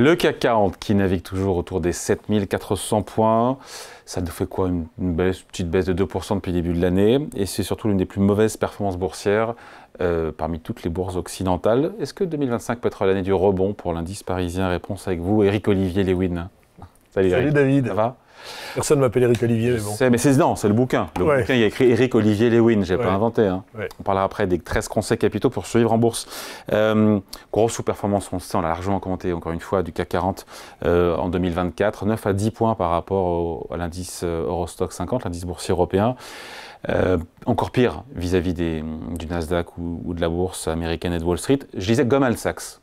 Le CAC 40 qui navigue toujours autour des 7400 points. Ça nous fait quoi? Une petite baisse de 2% depuis le début de l'année. Et c'est surtout l'une des plus mauvaises performances boursières parmi toutes les bourses occidentales. Est-ce que 2025 peut être l'année du rebond pour l'indice parisien? Réponse avec vous, Éric-Olivier Lewin. Salut David. Ça va? Personne ne m'appelle Éric-Olivier, mais bon. Non, c'est le bouquin. Le bouquin, il y a écrit Éric-Olivier Lewin, je n'ai pas inventé. Hein. On parlera après des 13 conseils capitaux pour survivre en bourse. Grosse sous-performance, on l'a largement commenté encore une fois, du CAC 40 en 2024. 9 à 10 points par rapport à l'indice Eurostoxx 50, l'indice boursier européen. Encore pire vis-à-vis du Nasdaq ou de la bourse américaine et de Wall Street. Je disais Goldman Sachs.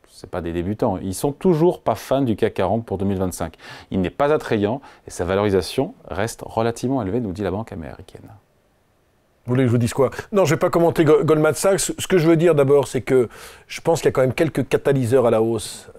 Ce pas des débutants, ils sont toujours pas fans du CAC 40 pour 2025. Il n'est pas attrayant et sa valorisation reste relativement élevée, nous dit la banque américaine. Vous voulez que je vous dise quoi? Non, je ne vais pas commenter Goldman Sachs. Ce que je veux dire d'abord, c'est que je pense qu'il y a quand même quelques catalyseurs à la hausse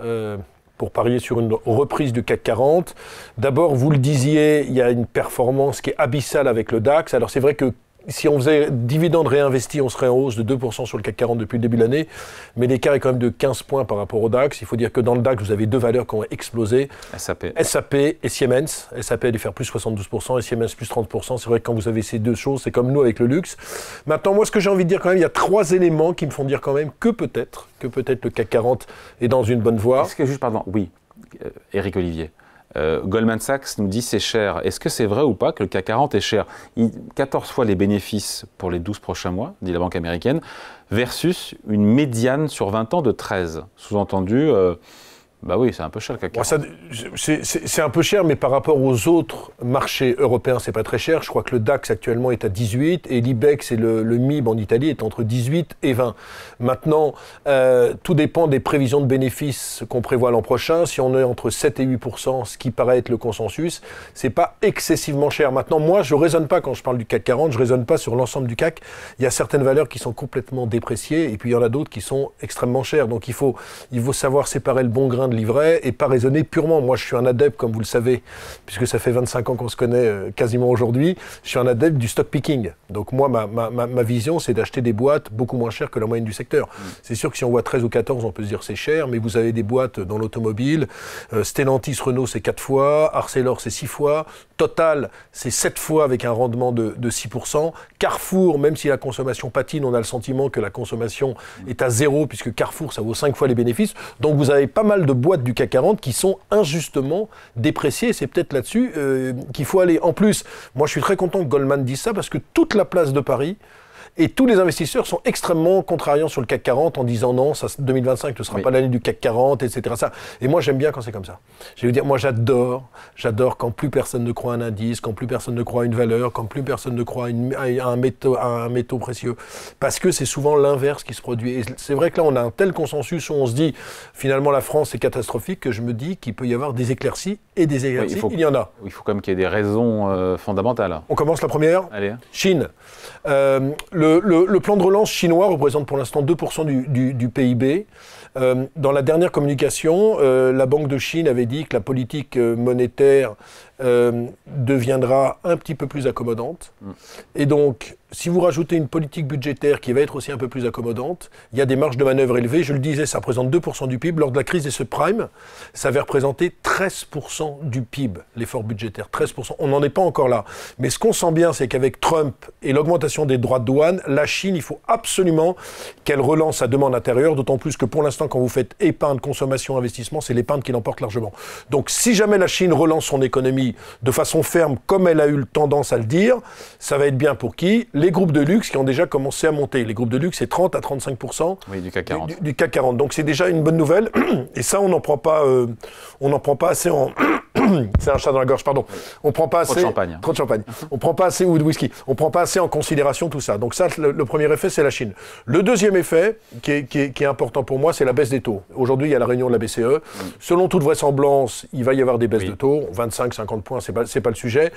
pour parier sur une reprise du CAC 40. D'abord, vous le disiez, il y a une performance qui est abyssale avec le DAX. Alors c'est vrai que si on faisait dividendes réinvestis, on serait en hausse de 2% sur le CAC 40 depuis le début de l'année. Mais l'écart est quand même de 15 points par rapport au DAX. Il faut dire que dans le DAX, vous avez deux valeurs qui ont explosé. SAP et Siemens. SAP a dû faire plus 72% et Siemens plus 30%. C'est vrai que quand vous avez ces deux choses, c'est comme nous avec le luxe. Maintenant, moi, ce que j'ai envie de dire quand même, il y a trois éléments qui me font dire quand même que peut-être le CAC 40 est dans une bonne voie. Est-ce que juste, pardon, oui, Éric-Olivier. Goldman Sachs nous dit c'est cher. Est-ce que c'est vrai ou pas que le CAC 40 est cher? 14 fois les bénéfices pour les 12 prochains mois, dit la banque américaine, versus une médiane sur 20 ans de 13. Sous-entendu, bah oui, c'est un peu cher le CAC 40. C'est un peu cher, mais par rapport aux autres marchés européens, c'est pas très cher. Je crois que le DAX actuellement est à 18 et l'IBEX et le MIB en Italie est entre 18 et 20. Maintenant, tout dépend des prévisions de bénéfices qu'on prévoit l'an prochain. Si on est entre 7 et 8%, ce qui paraît être le consensus, c'est pas excessivement cher. Maintenant, moi, je raisonne pas quand je parle du CAC 40, je raisonne pas sur l'ensemble du CAC. Il y a certaines valeurs qui sont complètement dépréciées et puis il y en a d'autres qui sont extrêmement chères. Donc il faut savoir séparer le bon grain de l'ivraie et pas raisonner purement. Moi, je suis un adepte, comme vous le savez, puisque ça fait 25 ans qu'on se connaît quasiment aujourd'hui, je suis un adepte du stock picking. Donc moi, ma vision, c'est d'acheter des boîtes beaucoup moins chères que la moyenne du secteur. C'est sûr que si on voit 13 ou 14, on peut se dire c'est cher, mais vous avez des boîtes dans l'automobile. Stellantis, Renault, c'est 4 fois. Arcelor, c'est 6 fois. Total, c'est 7 fois avec un rendement de 6%. Carrefour, même si la consommation patine, on a le sentiment que la consommation est à zéro, puisque Carrefour, ça vaut 5 fois les bénéfices. Donc vous avez pas mal de boîtes du CAC 40 qui sont injustement dépréciées. C'est peut-être là-dessus qu'il faut aller. En plus, moi je suis très content que Goldman dise ça, parce que toute la place de Paris et tous les investisseurs sont extrêmement contrariants sur le CAC 40 en disant non, 2025 ne sera pas l'année du CAC 40, etc. Et moi, j'aime bien quand c'est comme ça. Je vais vous dire, moi, j'adore quand plus personne ne croit à un indice, quand plus personne ne croit à une valeur, quand plus personne ne croit à un métaux précieux. Parce que c'est souvent l'inverse qui se produit. Et c'est vrai que là, on a un tel consensus où on se dit, finalement, la France est catastrophique, que je me dis qu'il peut y avoir des éclaircies et des éclaircies. Il y en a. Il faut quand même qu'il y ait des raisons fondamentales. On commence la première. Allez. Chine. Le plan de relance chinois représente pour l'instant 2% du PIB. Dans la dernière communication, la Banque de Chine avait dit que la politique monétaire deviendra un petit peu plus accommodante. Et donc, si vous rajoutez une politique budgétaire qui va être aussi un peu plus accommodante, il y a des marges de manœuvre élevées. Je le disais, ça représente 2% du PIB. Lors de la crise des subprimes, ça avait représenté 13% du PIB, l'effort budgétaire. 13%. On n'en est pas encore là. Mais ce qu'on sent bien, c'est qu'avec Trump et l'augmentation des droits de douane, la Chine, il faut absolument qu'elle relance sa demande intérieure, d'autant plus que pour l'instant, quand vous faites épargne, consommation, investissement, c'est l'épargne qui l'emporte largement. Donc, si jamais la Chine relance son économie de façon ferme, comme elle a eu tendance à le dire, ça va être bien pour qui? Les groupes de luxe qui ont déjà commencé à monter. Les groupes de luxe, c'est 30 à 35% du CAC 40. Du CAC 40. Donc c'est déjà une bonne nouvelle. Et ça, on n'en prend pas assez en... C'est un chat dans la gorge, pardon. On prend pas assez... Trop de champagne. Trop de champagne. On prend pas assez, ou de whisky. On prend pas assez en considération tout ça. Donc ça, le premier effet, c'est la Chine. Le deuxième effet, qui est important pour moi, c'est la baisse des taux. Aujourd'hui, il y a la réunion de la BCE. Selon toute vraisemblance, il va y avoir des baisses de taux. 25, 50 points, c'est pas le sujet.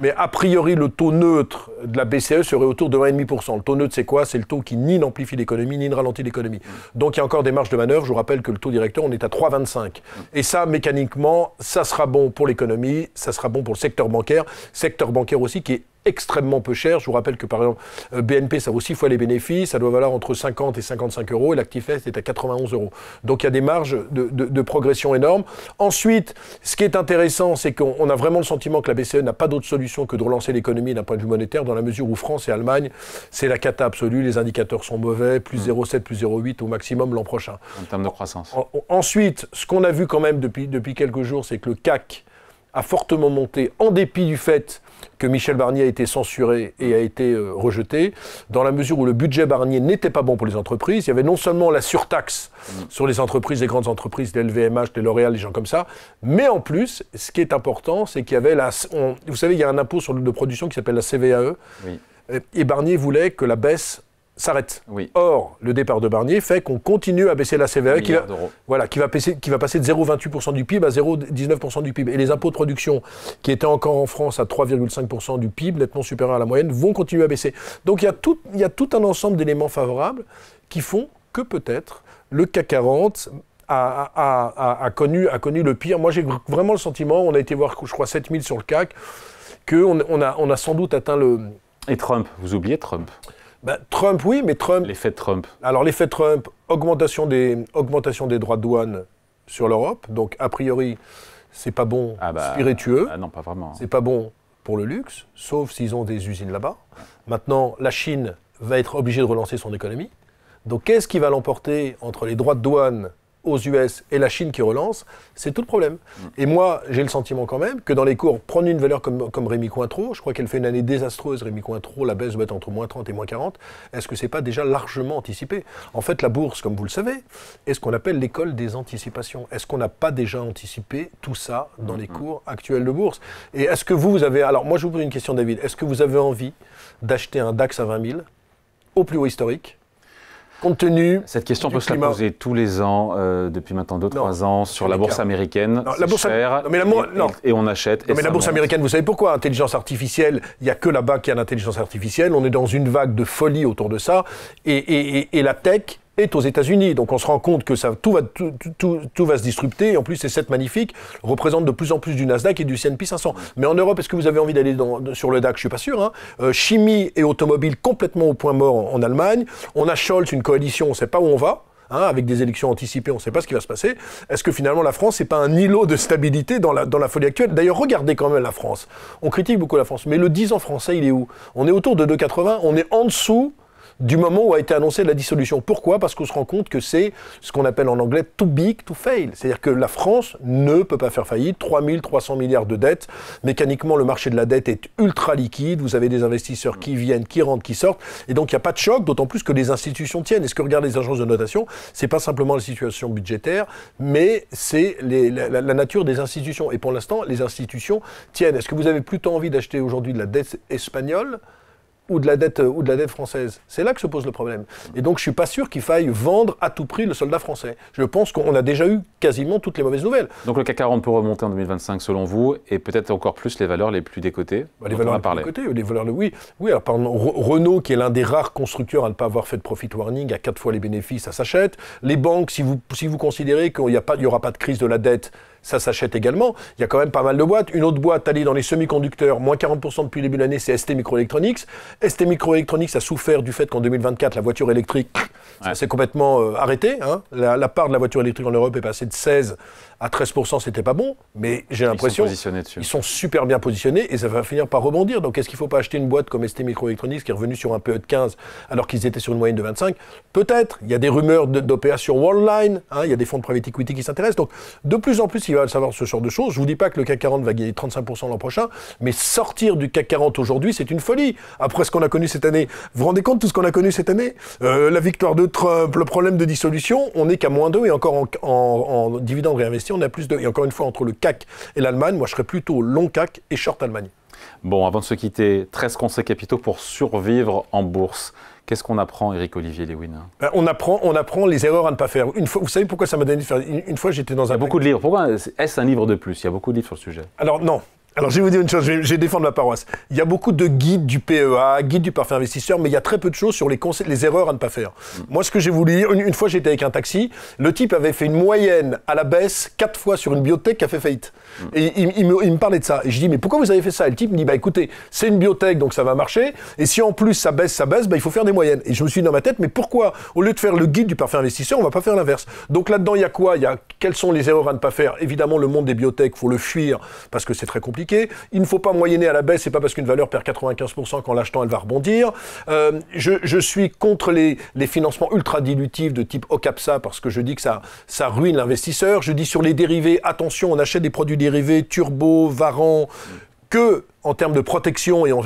Mais a priori, le taux neutre de la BCE serait autour de 1,5%. Le taux neutre, c'est quoi? C'est le taux qui ni n'amplifie l'économie, ni ne ralentit l'économie. Donc il y a encore des marges de manœuvre. Je vous rappelle que le taux directeur, on est à 3,25. Et ça, mécaniquement, ça sera bon pour l'économie, ça sera bon pour le secteur bancaire aussi qui est extrêmement peu cher. Je vous rappelle que par exemple, BNP, ça vaut 6 fois les bénéfices, ça doit valoir entre 50 et 55 euros, et l'Actifest est à 91 euros. Donc il y a des marges de progression énormes. Ensuite, ce qui est intéressant, c'est qu'on a vraiment le sentiment que la BCE n'a pas d'autre solution que de relancer l'économie d'un point de vue monétaire, dans la mesure où France et Allemagne, c'est la cata absolue, les indicateurs sont mauvais, plus 0,7, plus 0,8 au maximum l'an prochain. En termes de croissance. Ensuite, ce qu'on a vu quand même depuis quelques jours, c'est que le CAC a fortement monté, en dépit du fait que Michel Barnier a été censuré et a été rejeté, dans la mesure où le budget Barnier n'était pas bon pour les entreprises. Il y avait non seulement la surtaxe sur les entreprises, les grandes entreprises, les LVMH, les L'Oréal, les gens comme ça, mais en plus, ce qui est important, c'est qu'il y avait vous savez, il y a un impôt sur de production qui s'appelle la CVAE, oui. Et Barnier voulait que la baisse s'arrête. Oui. Or, le départ de Barnier fait qu'on continue à baisser la CVAE qui va passer de 0,28% du PIB à 0,19% du PIB. Et les impôts de production, qui étaient encore en France à 3,5% du PIB, nettement supérieurs à la moyenne, vont continuer à baisser. Donc il y a tout un ensemble d'éléments favorables qui font que peut-être le CAC 40 a connu le pire. Moi, j'ai vraiment le sentiment, on a été voir, je crois, 7000 sur le CAC, qu'on a sans doute atteint le... Et Trump, vous oubliez Trump? Trump, oui, mais Trump... L'effet de Trump. Alors, l'effet de Trump, augmentation des droits de douane sur l'Europe. Donc, a priori, c'est pas bon spiritueux. Non, pas vraiment. C'est pas bon pour le luxe, sauf s'ils ont des usines là-bas. Maintenant, la Chine va être obligée de relancer son économie. Donc, qu'est-ce qui va l'emporter entre les droits de douane aux US et la Chine qui relance? C'est tout le problème. Et moi, j'ai le sentiment quand même que dans les cours, prendre une valeur comme Rémy Cointreau, je crois qu'elle fait une année désastreuse, Rémy Cointreau, la baisse doit être entre moins 30 et moins 40, est-ce que c'est pas déjà largement anticipé? En fait, la bourse, comme vous le savez, est ce qu'on appelle l'école des anticipations. Est-ce qu'on n'a pas déjà anticipé tout ça dans les cours actuels de bourse? Et est-ce que vous avez... Alors, moi, je vous pose une question, David. Est-ce que vous avez envie d'acheter un DAX à 20 000 au plus haut historique? Compte tenu cette question peut se la poser tous les ans, depuis maintenant 2-3 ans, sur la bourse américaine. C'est cher, et on achète. Non, mais la bourse américaine, vous savez pourquoi? Intelligence artificielle, il n'y a que là-bas qu'il y a l'intelligence artificielle. On est dans une vague de folie autour de ça. Et la tech est aux États-Unis. Donc on se rend compte que tout va se disrupter. Et en plus, ces 7 magnifiques représentent de plus en plus du Nasdaq et du S&P 500. Mais en Europe, est-ce que vous avez envie d'aller sur le DAX? Je suis pas sûr. Chimie et automobile complètement au point mort en Allemagne. On a Scholz, une coalition, on ne sait pas où on va. Avec des élections anticipées, on ne sait pas ce qui va se passer. Est-ce que finalement la France, c'est pas un îlot de stabilité dans la folie actuelle? D'ailleurs, regardez quand même la France. On critique beaucoup la France, mais le 10 ans français, il est où? On est autour de 2,80, on est en dessous du moment où a été annoncée la dissolution. Pourquoi? Parce qu'on se rend compte que c'est ce qu'on appelle en anglais « too big to fail ». C'est-à-dire que la France ne peut pas faire faillite. 3 300 milliards de dettes. Mécaniquement, le marché de la dette est ultra liquide. Vous avez des investisseurs qui viennent, qui rentrent, qui sortent. Et donc, il n'y a pas de choc, d'autant plus que les institutions tiennent. Et ce que regardent les agences de notation, c'est pas simplement la situation budgétaire, mais c'est la nature des institutions. Et pour l'instant, les institutions tiennent. Est-ce que vous avez plutôt envie d'acheter aujourd'hui de la dette espagnole ou de la dette française? C'est là que se pose le problème. Et donc, je suis pas sûr qu'il faille vendre à tout prix le soldat français. Je pense qu'on a déjà eu quasiment toutes les mauvaises nouvelles. Donc, le CAC 40 peut remonter en 2025 selon vous, et peut-être encore plus les valeurs les plus décotées. Les valeurs les plus décotées, les valeurs, oui. Alors, par exemple, Renault, qui est l'un des rares constructeurs à ne pas avoir fait de profit warning, à 4 fois les bénéfices, ça s'achète. Les banques, si vous considérez qu'il n'y aura pas de crise de la dette, ça s'achète également. Il y a quand même pas mal de boîtes. Une autre boîte allée dans les semi-conducteurs, moins 40% depuis le début de l'année, c'est ST Microelectronics. ST Microelectronics a souffert du fait qu'en 2024, la voiture électrique, ça s'est complètement arrêté. La part de la voiture électrique en Europe est passée de 16 à 13%, c'était pas bon, mais j'ai l'impression qu'ils sont super bien positionnés et ça va finir par rebondir. Donc est-ce qu'il ne faut pas acheter une boîte comme ST Microelectronics qui est revenue sur un PE de 15 alors qu'ils étaient sur une moyenne de 25? Peut-être. Il y a des rumeurs d'OPA sur Worldline, il y a des fonds de private equity qui s'intéressent. Donc de plus en plus, il va savoir ce genre de choses. Je ne vous dis pas que le CAC 40 va gagner 35% l'an prochain, mais sortir du CAC 40 aujourd'hui, c'est une folie. Après ce qu'on a connu cette année, vous vous rendez compte de tout ce qu'on a connu cette année? La victoire de Trump, le problème de dissolution, on n'est qu'à -2 et encore en dividendes réinvestis, on a plus de... Et encore une fois, entre le CAC et l'Allemagne, moi je serais plutôt long CAC et short Allemagne. Bon, avant de se quitter, 13 conseils capitaux pour survivre en bourse. Qu'est-ce qu'on apprend, Éric-Olivier Lewin? On apprend les erreurs à ne pas faire. Une fois, vous savez pourquoi ça m'a donné de faire... Une fois, j'étais dans un... Il y a beaucoup de livres. Pourquoi est-ce un livre de plus? Il y a beaucoup de livres sur le sujet. Alors non. Alors, je vais vous dire une chose, je vais défendre ma paroisse. Il y a beaucoup de guides du PEA, guides du parfait investisseur, mais il y a très peu de choses sur les erreurs à ne pas faire. Moi, ce que j'ai voulu dire, une fois, j'étais avec un taxi, le type avait fait une moyenne à la baisse 4 fois sur une biotech qui a fait faillite. Et il me parlait de ça. Et je dis, mais pourquoi vous avez fait ça? Et le type me dit, bah écoutez, c'est une biotech, donc ça va marcher. Et si en plus ça baisse, bah il faut faire des moyennes. Et je me suis dit dans ma tête, mais pourquoi, au lieu de faire le guide du parfait investisseur, on va pas faire l'inverse? Donc là-dedans, il y a quoi? Quelles sont les erreurs à ne pas faire? Évidemment, le monde des biotech, faut le fuir parce que c'est très compliqué. Il ne faut pas moyenner à la baisse, c'est pas parce qu'une valeur perd 95% qu'en l'achetant, elle va rebondir. Je suis contre les financements ultra dilutifs de type OCAPSA parce que je dis que ça ruine l'investisseur. Je dis sur les dérivés, attention, on achète des produits dérivés, turbo, varant, que en termes de protection, et on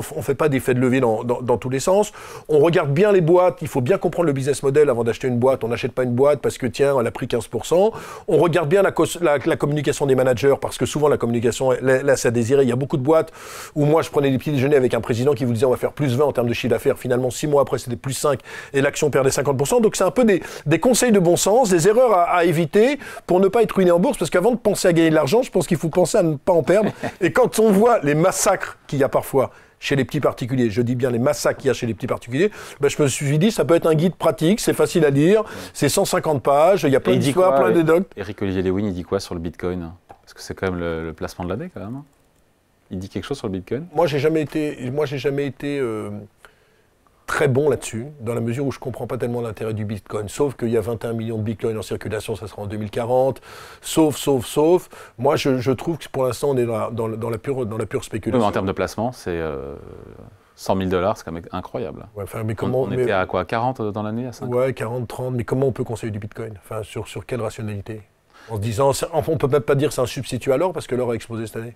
fait pas d'effet de levier dans tous les sens. On regarde bien les boîtes, il faut bien comprendre le business model avant d'acheter une boîte. On n'achète pas une boîte parce que tiens, elle a pris 15%. On regarde bien la communication des managers parce que souvent la communication laisse à désirer. Il y a beaucoup de boîtes où moi je prenais des petits déjeuners avec un président qui vous disait on va faire plus 20 en termes de chiffre d'affaires. Finalement 6 mois après c'était plus 5 et l'action perdait 50%. Donc c'est un peu des conseils de bon sens, des erreurs à éviter pour ne pas être ruiné en bourse parce qu'avant de penser à gagner de l'argent, je pense qu'il faut penser à ne pas en perdre. Et quand on voit les massacres qu'il y a parfois chez les petits particuliers, je dis bien les massacres qu'il y a chez les petits particuliers, ben je me suis dit ça peut être un guide pratique, c'est facile à lire, c'est 150 pages, il y a plein d'histoires, plein d'anecdotes. Éric-Olivier Lewin, il dit quoi sur le Bitcoin? Parce que c'est quand même le placement de l'année quand même. Il dit quelque chose sur le Bitcoin? Moi j'ai jamais été très bon là-dessus, dans la mesure où je ne comprends pas tellement l'intérêt du Bitcoin. Sauf qu'il y a 21 millions de Bitcoin en circulation, ça sera en 2040. Sauf. Moi, je trouve que pour l'instant, on est dans la pure spéculation. Oui, mais en termes de placement, c'est 100 000 $, c'est quand même incroyable. Ouais, mais comment, on était à quoi, 40 dans l'année, à 50? Ouais, 40, 30. Mais comment on peut conseiller du Bitcoin? Enfin, sur quelle rationalité? En se disant, on ne peut même pas dire que c'est un substitut à l'or, parce que l'or a exposé cette année.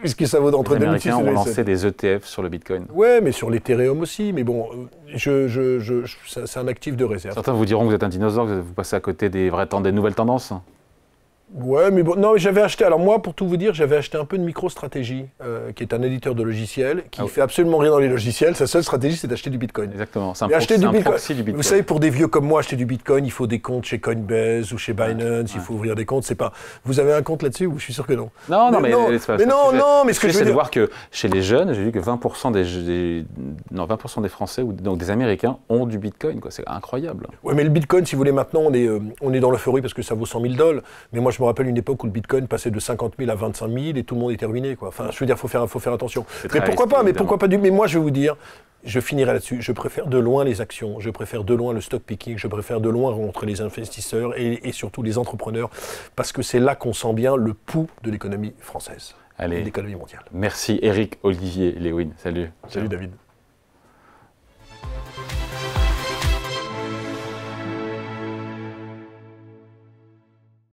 Est-ce que ça vaut d'entre 2006 et 2007? Les Américains ont lancé des ETF sur le Bitcoin. Ouais, mais sur l'Ethereum aussi. Mais bon, c'est un actif de réserve. Certains vous diront que vous êtes un dinosaure, que vous passez à côté des nouvelles tendances. Ouais, mais bon, non, j'avais acheté, alors moi, pour tout vous dire, j'avais acheté un peu de MicroStrategy, qui est un éditeur de logiciels, qui fait absolument rien dans les logiciels. Sa seule stratégie, c'est d'acheter du Bitcoin. Exactement, c'est un proxy du Bitcoin. Vous savez, pour des vieux comme moi, acheter du Bitcoin, il faut des comptes chez Coinbase ou chez Binance, il faut ouvrir des comptes, c'est pas... Vous avez un compte là-dessus ou je suis sûr que non? Non, mais ce que je veux c'est de dire... voir que chez les jeunes, j'ai vu que 20% des Français, ou donc des Américains, ont du Bitcoin, quoi. C'est incroyable. Ouais, mais le Bitcoin, si vous voulez, maintenant, on est dans l'euphorie parce que ça vaut 100 000 $. Mais moi, je me rappelle une époque où le Bitcoin passait de 50 000 à 25 000 et tout le monde était ruiné, quoi. Enfin, je veux dire, faut faire attention. Mais pourquoi pas? Mais pourquoi pas du... Mais moi, je vais vous dire, je finirai là-dessus. Je préfère de loin les actions, je préfère de loin le stock picking, je préfère de loin rencontrer les investisseurs et surtout les entrepreneurs parce que c'est là qu'on sent bien le pouls de l'économie française, de l'économie mondiale. Merci Éric-Olivier Lewin. Salut. Salut David.